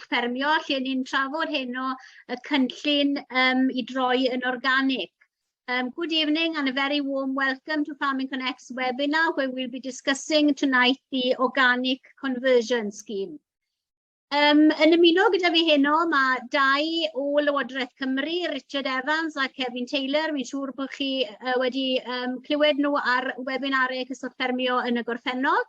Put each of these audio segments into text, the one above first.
ffermio, lle ni'n trafod heno y cynllun I droi yn organic. Good evening and a very warm welcome to Farming Connect's webinar, where we'll be discussing tonight the organic conversion scheme. Yn ymuno gyda fi heno, mae dau o Lywodraeth Cymru, Richard Evans a Kevin Taylor. Mi'n siŵr bod chi wedi clywed nhw ar webinarau cyswllt ffermio yn y gorffennol.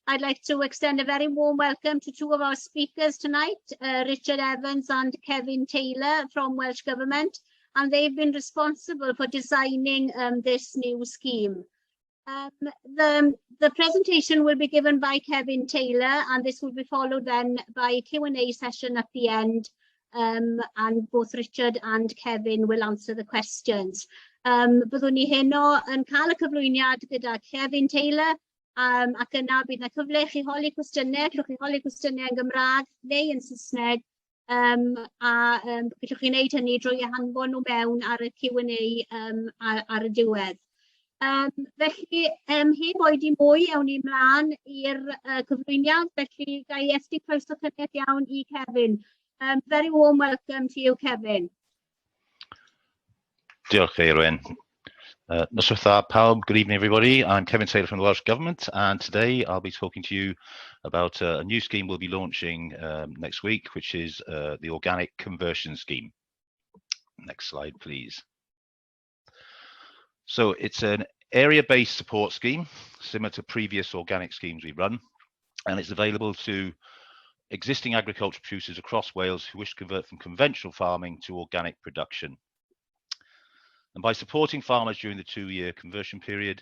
I'd like to extend a very warm welcome to two of our speakers tonight, Richard Evans and Kevin Taylor from Welsh Government, and they've been responsible for designing this new scheme. The presentation will be given by Kevin Taylor, and this will be followed then by a Q&A session at the end, and both Richard and Kevin will answer the questions. Byddwn ni heno yn cael y cyflwyniad gyda Kevin Taylor, ac yna bydd yna cyfle I chi holi cwestiynau, gallwch chi holi cwestiynau yn Gymraeg neu yn Saesneg, gallwch chi wneud hynny drwy hanfon nhw mewn ar y Q&A ar y diwedd. Felly, heb oedi mwy, awn ni mlaen i'r cyflwyniad, felly gai esdi croeso cynnig iawn I Kevin. Very warm welcome to you, Kevin. Diolch, Eirwyn. Noswaith dda pawb, good evening everybody. I'm Kevin Taylor from the Welsh Government, and today I'll be talking to you about a new scheme we'll be launching next week, which is the Organic Conversion Scheme. Next slide, please. So it's an area-based support scheme, similar to previous organic schemes we've run, and it's available to existing agricultural producers across Wales who wish to convert from conventional farming to organic production. And by supporting farmers during the 2-year conversion period,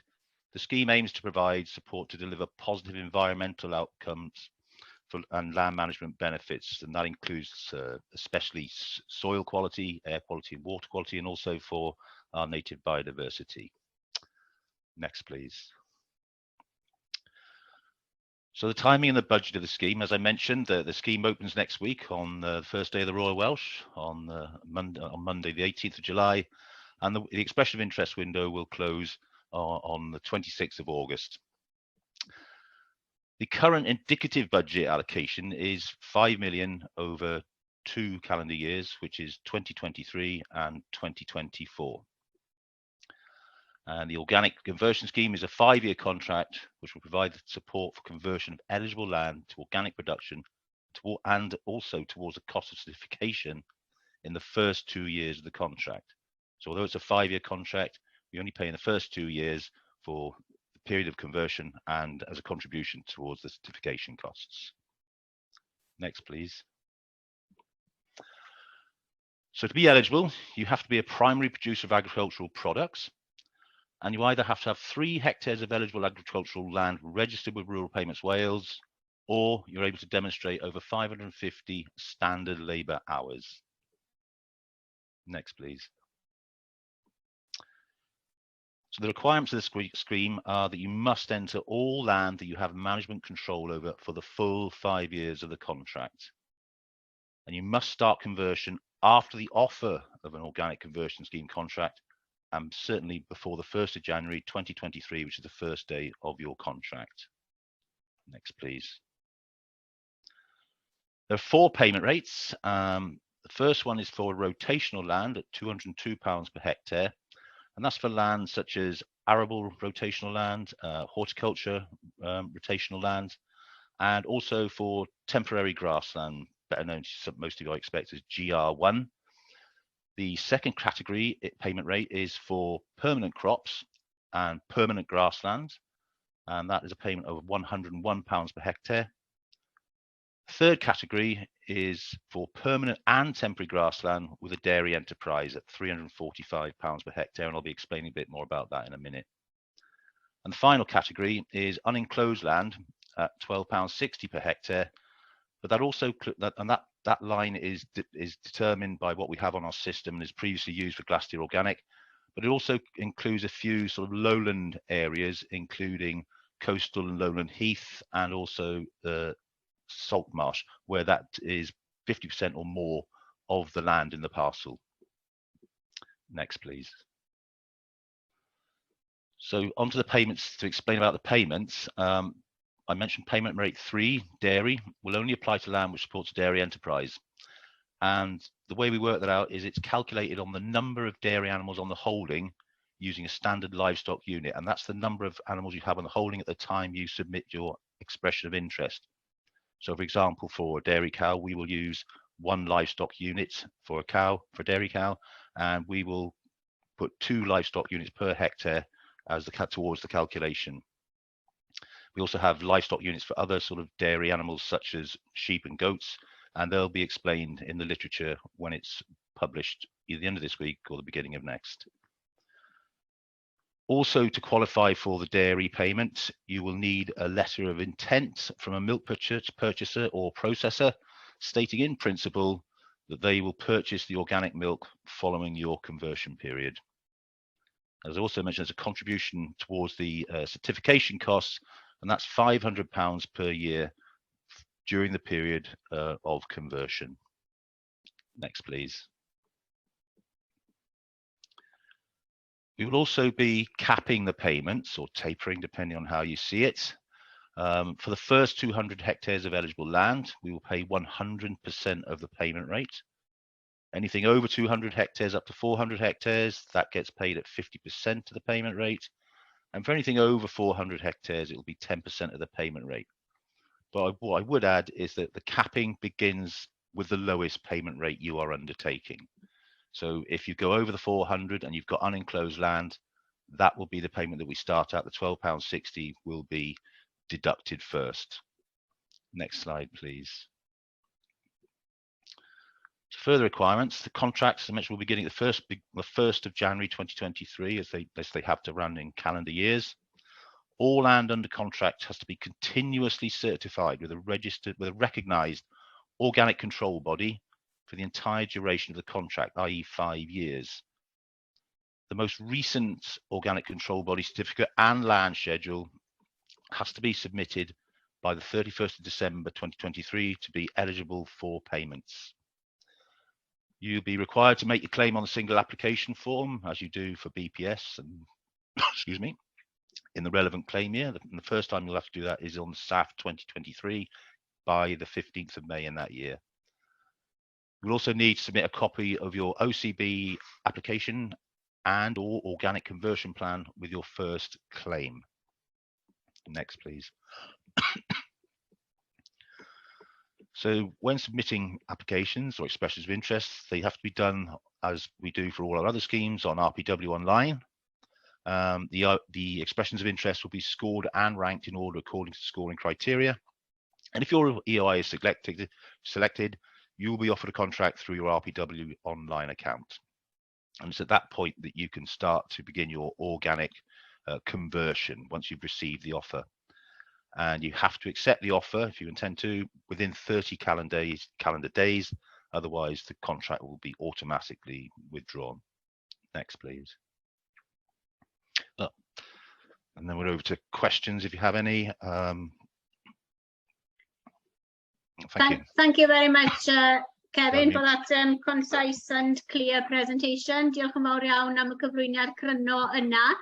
the scheme aims to provide support to deliver positive environmental outcomes and land management benefits, and that includes especially soil quality, air quality and water quality, and also for our native biodiversity. Next, please. So the timing and the budget of the scheme, as I mentioned, the scheme opens next week on the first day of the Royal Welsh, on Monday, the 18th of July, and the expression of interest window will close on the 26th of August. The current indicative budget allocation is 5 million over 2 calendar years, which is 2023 and 2024. And the Organic Conversion Scheme is a 5-year contract which will provide support for conversion of eligible land to organic production and also towards the cost of certification in the first 2 years of the contract. So although it's a 5-year contract, we only pay in the first 2 years for the period of conversion and as a contribution towards the certification costs. Next, please. So to be eligible, you have to be a primary producer of agricultural products, and you either have to have 3 hectares of eligible agricultural land registered with Rural Payments Wales, or you're able to demonstrate over 550 standard labour hours. Next, please. So the requirements of this scheme are that you must enter all land that you have management control over for the full 5 years of the contract. And you must start conversion after the offer of an Organic Conversion Scheme contract, and certainly before the 1st of January 2023, which is the first day of your contract. Next, please. There are 4 payment rates. The first one is for rotational land at £202 per hectare, and that's for land such as arable rotational land, horticulture rotational land, and also for temporary grassland, better known to most of you I expect as GR1. The second category payment rate is for permanent crops and permanent grassland, and that is a payment of £101 per hectare. Third category is for permanent and temporary grassland with a dairy enterprise at £345 per hectare, and I'll be explaining a bit more about that in a minute. And the final category is unenclosed land at £12.60 per hectare, but that also that line is determined by what we have on our system and is previously used for Glassdoor Organic, but it also includes a few sort of lowland areas, including coastal and lowland heath, and also the salt marsh, where that is 50% or more of the land in the parcel. Next, please. So onto the payments. To explain about the payments, I mentioned payment rate 3, dairy, will only apply to land which supports a dairy enterprise. And the way we work that out is it's calculated on the number of dairy animals on the holding using a standard livestock unit. And that's the number of animals you have on the holding at the time you submit your expression of interest. So for example, for a dairy cow, we will use 1 livestock unit for a cow, for a dairy cow, and we will put 2 livestock units per hectare as towards the calculation. We also have livestock units for other sort of dairy animals such as sheep and goats, and they'll be explained in the literature when it's published either the end of this week or the beginning of next. Also, to qualify for the dairy payment, you will need a letter of intent from a milk purchaser or processor stating in principle that they will purchase the organic milk following your conversion period. As I also mentioned, there's a contribution towards the certification costs, and that's £500 per year during the period of conversion. Next, please. We will also be capping the payments, or tapering, depending on how you see it. For the first 200 hectares of eligible land, we will pay 100% of the payment rate. Anything over 200 hectares up to 400 hectares, that gets paid at 50% of the payment rate. And for anything over 400 hectares, it will be 10% of the payment rate. But what I would add is that the capping begins with the lowest payment rate you are undertaking. So if you go over the 400 and you've got unenclosed land, that will be the payment that we start at. The £12.60 will be deducted first. Next slide, please. So further requirements, the contracts, as I mentioned, will be beginning the 1st of January 2023, as they have to run in calendar years. All land under contract has to be continuously certified with a recognised organic control body for the entire duration of the contract, i.e. 5 years. The most recent organic control body certificate and land schedule has to be submitted by the 31st of December 2023 to be eligible for payments. You'll be required to make your claim on the single application form, as you do for BPS and excuse me, in the relevant claim year. And the first time you'll have to do that is on SAF 2023 by the 15th of May in that year. You'll also need to submit a copy of your OCB application and or organic conversion plan with your first claim. Next, please. So when submitting applications or expressions of interest, they have to be done as we do for all our other schemes on RPW Online. The expressions of interest will be scored and ranked in order according to scoring criteria. And if your EOI is selected, you will be offered a contract through your RPW Online account. And it's at that point that you can start to begin your organic conversion once you've received the offer. And you have to accept the offer if you intend to within 30 calendar days. Otherwise, the contract will be automatically withdrawn. Next, please. And then we're over to questions if you have any. Thank you very much, Kevin, for that concise and clear presentation. Diolch yn fawr iawn am y cyflwyniad cryno yna.